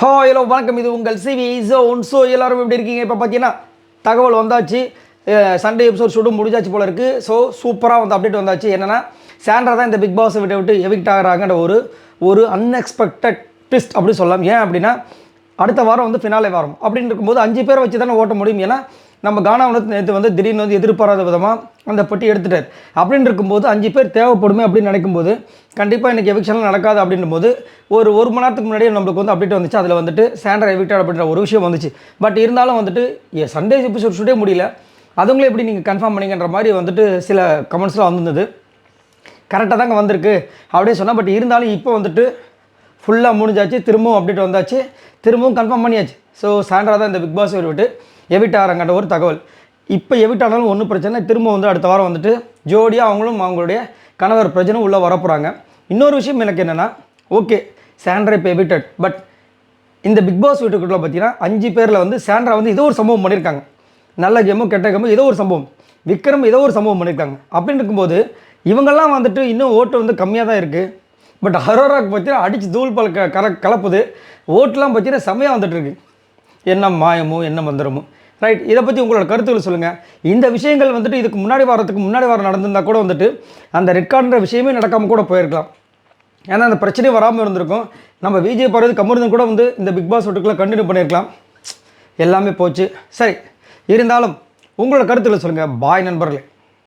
Hello வணக்கம், இது உங்கள் சிவி ஜோன். ஸோ எல்லோரும் எப்படி இருக்கீங்க? இப்போ பார்த்தீங்கன்னா தகவல் வந்தாச்சு, சண்டே எபிசோட் ஷூட்டும் முடிஞ்சாச்சு போல இருக்குது. ஸோ சூப்பராக வந்து அப்டேட் வந்தாச்சு. என்னென்னா சாண்ட்ரா தான் இந்த பிக் பாஸை விட்டு எவிக்ட் ஆகிறாங்கன்ற ஒரு அன்எக்ஸ்பெக்டட் ட்விஸ்ட் அப்படி சொல்லலாம். ஏன் அப்படின்னா அடுத்த வாரம் வந்து ஃபினாலே வாரம் அப்படின்னு இருக்கும்போது 5 பேரை வச்சு தானே ஓட்ட முடியும். ஏன்னா நம்ம கானா நேற்று வந்து திடீர்னு வந்து எதிர்பாராத விதமாக அந்த பெட்டி எடுத்துட்டார். அப்படின்னு இருக்கும்போது 5 பேர் தேவைப்படுமே அப்படின்னு நினைக்கும்போது கண்டிப்பாக இன்றைக்கி எவிக்ஷன்லாம் நடக்காது அப்படின்னும்போது ஒரு மணி நேரத்துக்கு முன்னாடியே நம்மளுக்கு வந்து அப்டேட் வந்துச்சு. அதில் வந்துட்டு சாண்ட்ரா எவிக்டட் அப்படின்ற ஒரு விஷயம் வந்துச்சு. பட் இருந்தாலும் வந்துட்டு சண்டே எபிசோட் ஷூட்டே முடியல, அதுங்களே எப்படி நீங்கள் கன்ஃபார்ம் பண்ணிங்கன்ற மாதிரி வந்துட்டு சில கமெண்ட்ஸ்லாம் வந்திருந்தது. கரெக்டாக தாங்க வந்திருக்கு அப்படியே சொன்னால். பட் இருந்தாலும் இப்போ வந்துட்டு ஃபுல்லாக முடிஞ்சாச்சு, திரும்பவும் அப்டேட் வந்தாச்சு, திரும்பவும் கன்ஃபார்ம் பண்ணியாச்சு. ஸோ சாண்ட்ரா தான் இந்த பிக் பாஸ் விட்டு எவிட் ஆகிறாங்கன்ற ஒரு தகவல். இப்போ எவிட் ஆனாலும் ஒன்றும் பிரச்சனை, திரும்ப வந்து அடுத்த வாரம் வந்துட்டு ஜோடியாக அவங்களுடைய கணவர் பிரச்சனை உள்ளே வரப்போகிறாங்க. இன்னொரு விஷயம் எனக்கு என்னென்னா, ஓகே சாண்ட்ரா இப்போ எவிட்டட், பட் இந்த பிக் பாஸ் வீட்டுக்குள்ளே பார்த்தீங்கன்னா 5 பேரில் வந்து சாண்ட்ரா வந்து ஏதோ ஒரு சம்பவம் பண்ணியிருக்காங்க. நல்ல கேமோ கெட்ட கேமோ ஏதோ ஒரு சம்பவம், விக்ரம் ஏதோ ஒரு சம்பவம் பண்ணியிருக்காங்க. அப்படின்னு இருக்கும்போது இவங்கெல்லாம் வந்துட்டு இன்னும் ஓட்டு வந்து கம்மியாக தான் இருக்குது. பட் அரோராக்கு பார்த்தீங்கன்னா அடித்து தூள் பல் கலப்புது. ஓட்டுலாம் பார்த்தீங்கன்னா செம்மையாக வந்துட்டுருக்கு. என்ன மாயமோ என்ன மந்திரமோ, ரைட்? இதை பற்றி உங்களோட கருத்துக்கள் சொல்லுங்கள். இந்த விஷயங்கள் வந்துட்டு இதுக்கு முன்னாடி வாரம் நடந்திருந்தால் கூட வந்துட்டு அந்த ரெட் கார்டுன்ற விஷயமே நடக்காமல் கூட போயிருக்கலாம். ஏன்னா அந்த பிரச்சனையும் வராமல் இருந்திருக்கும். நம்ம விஜய் பார்வதி கமருதன் கூட வந்து இந்த பிக் பாஸ் வீட்டுக்குள்ளே கண்டினியூ பண்ணியிருக்கலாம். எல்லாமே போச்சு. சரி, இருந்தாலும் உங்களோட கருத்துக்களை சொல்லுங்கள். பாய் நண்பர்களே.